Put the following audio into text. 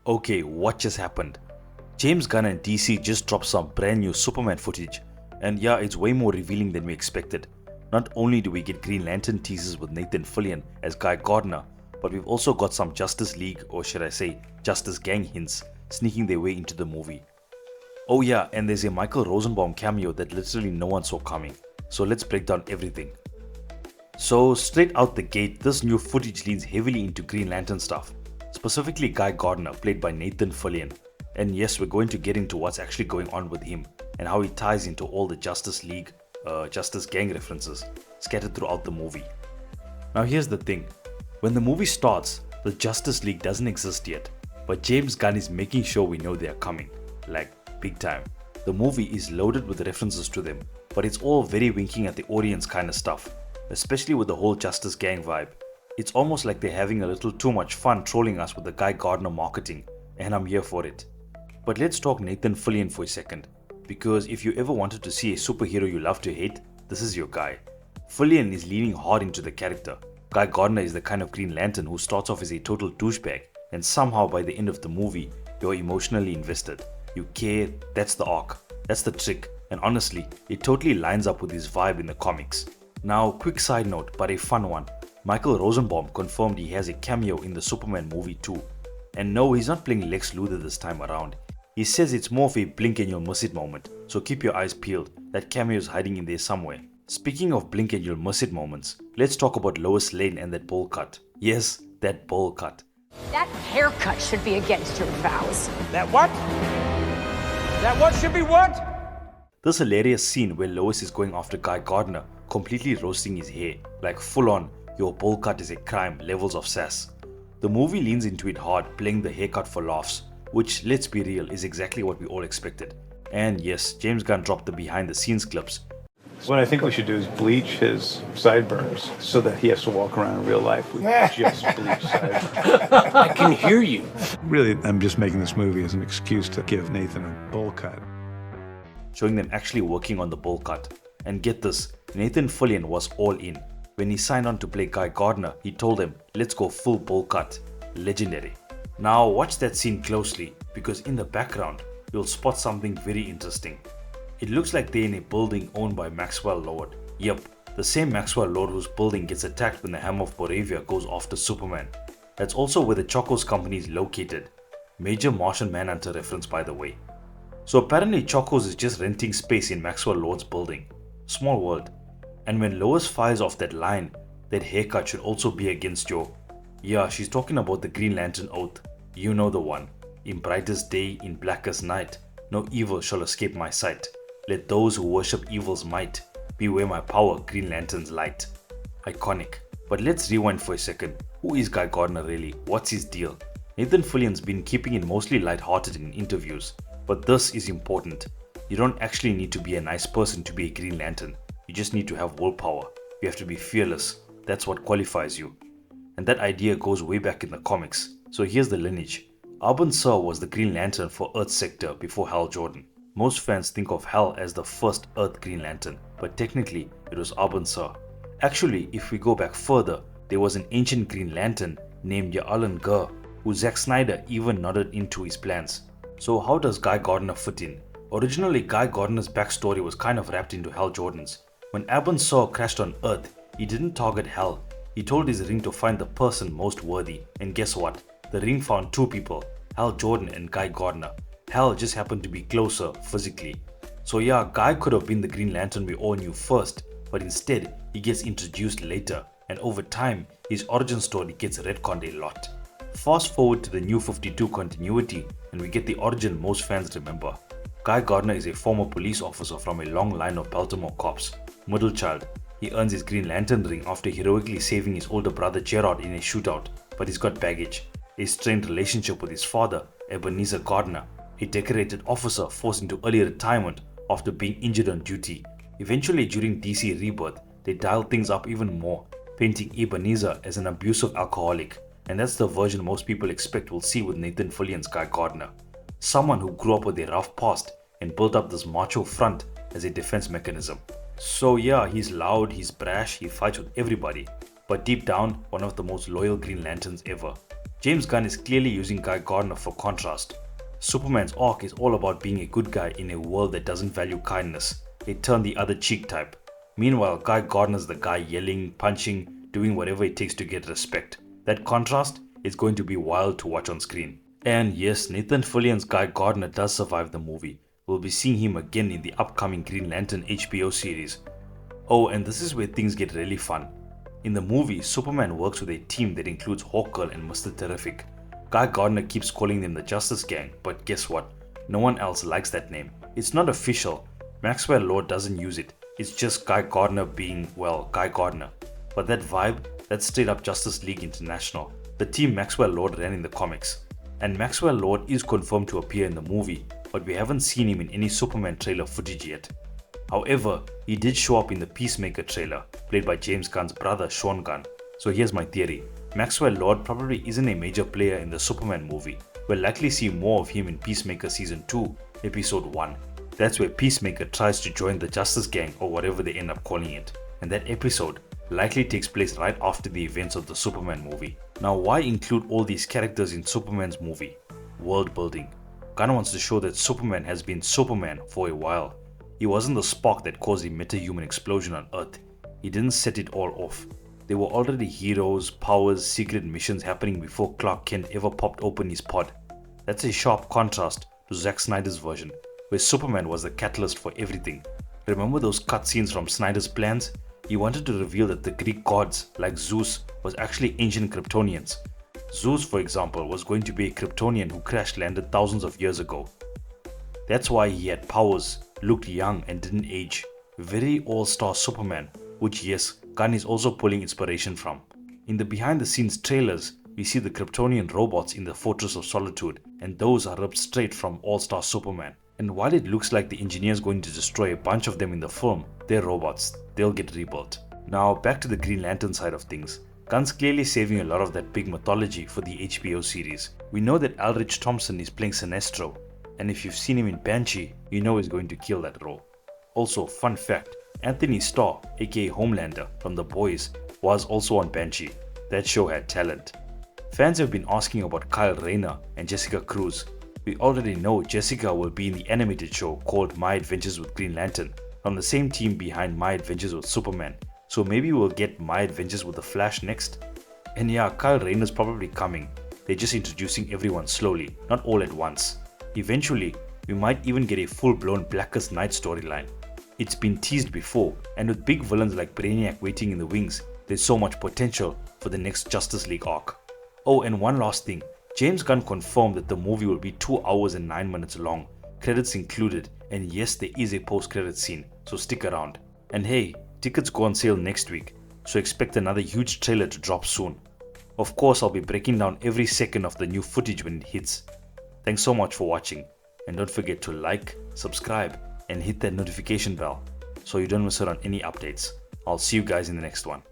Okay, what just happened? James Gunn and DC just dropped some brand new Superman footage, and yeah, it's way more revealing than we expected. Not only do we get Green Lantern teasers with Nathan Fillion as Guy Gardner, but we've also got some Justice League, or should I say, Justice Gang hints sneaking their way into the movie. Oh yeah, and there's a Michael Rosenbaum cameo that literally no one saw coming. So let's break down everything. So straight out the gate, this new footage leans heavily into Green Lantern stuff, specifically Guy Gardner played by Nathan Fillion. And yes, we're going to get into what's actually going on with him and how he ties into all the Justice League, Justice Gang references scattered throughout the movie. Now here's the thing, when the movie starts, the Justice League doesn't exist yet, but James Gunn is making sure we know they are coming, like big time. The movie is loaded with references to them, but it's all very winking at the audience kind of stuff, especially with the whole Justice Gang vibe. It's almost like they're having a little too much fun trolling us with the Guy Gardner marketing, and I'm here for it. But let's talk Nathan Fillion for a second, because if you ever wanted to see a superhero you love to hate, this is your guy. Fillion is leaning hard into the character. Guy Gardner is the kind of Green Lantern who starts off as a total douchebag, and somehow by the end of the movie, you're emotionally invested. You care, that's the arc, that's the trick, and honestly, it totally lines up with his vibe in the comics. Now, quick side note, but a fun one. Michael Rosenbaum confirmed he has a cameo in the Superman movie too. And no, he's not playing Lex Luthor this time around. He says it's more of a blink and you'll miss it moment, so keep your eyes peeled, that cameo is hiding in there somewhere. Speaking of blink and you'll miss it moments, let's talk about Lois Lane and that bowl cut. Yes, that bowl cut. That haircut should be against your vows. That what? That what should be what? This hilarious scene where Lois is going after Guy Gardner, completely roasting his hair, like full on, your bowl cut is a crime levels of sass. The movie leans into it hard, playing the haircut for laughs, which, let's be real, is exactly what we all expected. And yes, James Gunn dropped the behind the scenes clips. What I think we should do is bleach his sideburns so that he has to walk around in real life with just bleached sideburns. I can hear you. Really, I'm just making this movie as an excuse to give Nathan a bowl cut. Showing them actually working on the bowl cut. And get this, Nathan Fillion was all in. When he signed on to play Guy Gardner, he told him, let's go full bowl cut. Legendary. Now watch that scene closely, because in the background, you'll spot something very interesting. It looks like they're in a building owned by Maxwell Lord. Yep, the same Maxwell Lord whose building gets attacked when the Hammer of Boravia goes after Superman. That's also where the Chocos company is located. Major Martian Manhunter reference, by the way. So apparently Chocos is just renting space in Maxwell Lord's building. Small world. And when Lois fires off that line, that haircut should also be against Joe. Yeah, she's talking about the Green Lantern oath. You know the one. In brightest day, in blackest night, no evil shall escape my sight. Let those who worship evil's might beware my power, Green Lantern's light. Iconic. But let's rewind for a second. Who is Guy Gardner really? What's his deal? Nathan Fillion's been keeping it mostly lighthearted in interviews. But this is important. You don't actually need to be a nice person to be a Green Lantern. You just need to have willpower. You have to be fearless. That's what qualifies you. And that idea goes way back in the comics. So here's the lineage. Abin Sur was the Green Lantern for Earth Sector before Hal Jordan. Most fans think of Hal as the first Earth Green Lantern, but technically it was Abin Sur. Actually, if we go back further, there was an ancient Green Lantern named Alan Gur, who Zack Snyder even nodded into his plans. So how does Guy Gardner fit in? Originally, Guy Gardner's backstory was kind of wrapped into Hal Jordan's. When Abin Sur crashed on Earth, he didn't target Hal. He told his ring to find the person most worthy, and guess what? The ring found two people, Hal Jordan and Guy Gardner. Hal just happened to be closer physically. So yeah, Guy could have been the Green Lantern we all knew first, but instead he gets introduced later, and over time his origin story gets retconned a lot. Fast forward to the New 52 continuity and we get the origin most fans remember. Guy Gardner is a former police officer from a long line of Baltimore cops. Middle child. He earns his Green Lantern ring after heroically saving his older brother Gerard in a shootout, but he's got baggage. A strained relationship with his father, Ebenezer Gardner, a decorated officer forced into early retirement after being injured on duty. Eventually during DC Rebirth, they dialed things up even more, painting Ebenezer as an abusive alcoholic, and that's the version most people expect we'll see with Nathan Fillion's Guy Gardner. Someone who grew up with a rough past and built up this macho front as a defense mechanism. So yeah, he's loud, he's brash, he fights with everybody, but deep down, one of the most loyal Green Lanterns ever. James Gunn is clearly using Guy Gardner for contrast. Superman's arc is all about being a good guy in a world that doesn't value kindness, a turn the other cheek type. Meanwhile, Guy Gardner's the guy yelling, punching, doing whatever it takes to get respect. That contrast is going to be wild to watch on screen. And yes, Nathan Fillion's Guy Gardner does survive the movie. We'll be seeing him again in the upcoming Green Lantern HBO series. Oh, and this is where things get really fun. In the movie, Superman works with a team that includes Hawkgirl and Mr. Terrific. Guy Gardner keeps calling them the Justice Gang, but guess what? No one else likes that name. It's not official. Maxwell Lord doesn't use it. It's just Guy Gardner being, well, Guy Gardner. But that vibe, that's straight up Justice League International, the team Maxwell Lord ran in the comics. And Maxwell Lord is confirmed to appear in the movie, but we haven't seen him in any Superman trailer footage yet. However, he did show up in the Peacemaker trailer, played by James Gunn's brother Sean Gunn. So here's my theory. Maxwell Lord probably isn't a major player in the Superman movie. We'll likely see more of him in Peacemaker Season 2, Episode 1. That's where Peacemaker tries to join the Justice Gang or whatever they end up calling it. And that episode likely takes place right after the events of the Superman movie. Now, why include all these characters in Superman's movie? World building. Gunn wants to show that Superman has been Superman for a while. He wasn't the spark that caused a meta-human explosion on Earth. He didn't set it all off. There were already heroes, powers, secret missions happening before Clark Kent ever popped open his pod. That's a sharp contrast to Zack Snyder's version, where Superman was the catalyst for everything. Remember those cutscenes from Snyder's plans? He wanted to reveal that the Greek gods, like Zeus, was actually ancient Kryptonians. Zeus, for example, was going to be a Kryptonian who crash-landed thousands of years ago. That's why he had powers, looked young and didn't age. Very all-star Superman, which yes, Gunn is also pulling inspiration from. In the behind-the-scenes trailers, we see the Kryptonian robots in the Fortress of Solitude, and those are ripped straight from All-Star Superman. And while it looks like the engineer's going to destroy a bunch of them in the film, they're robots, they'll get rebuilt. Now back to the Green Lantern side of things. Gunn's clearly saving a lot of that big mythology for the HBO series. We know that Aldrich Thompson is playing Sinestro, and if you've seen him in Banshee, you know he's going to kill that role. Also, fun fact, Anthony Starr, aka Homelander from The Boys, was also on Banshee. That show had talent. Fans have been asking about Kyle Rayner and Jessica Cruz. We already know Jessica will be in the animated show called My Adventures with Green Lantern, from the same team behind My Adventures with Superman, so maybe we'll get My Adventures with the Flash next. And yeah, Kyle Rayner's probably coming. They're just introducing everyone slowly, not all at once. Eventually, we might even get a full-blown Blackest Night storyline. It's been teased before, and with big villains like Brainiac waiting in the wings, there's so much potential for the next Justice League arc. Oh, and one last thing. James Gunn confirmed that the movie will be 2 hours and 9 minutes long, credits included, and yes, there is a post-credit scene, so stick around. And hey, tickets go on sale next week, so expect another huge trailer to drop soon. Of course, I'll be breaking down every second of the new footage when it hits. Thanks so much for watching, and don't forget to like, subscribe, and hit that notification bell so you don't miss out on any updates. I'll see you guys in the next one.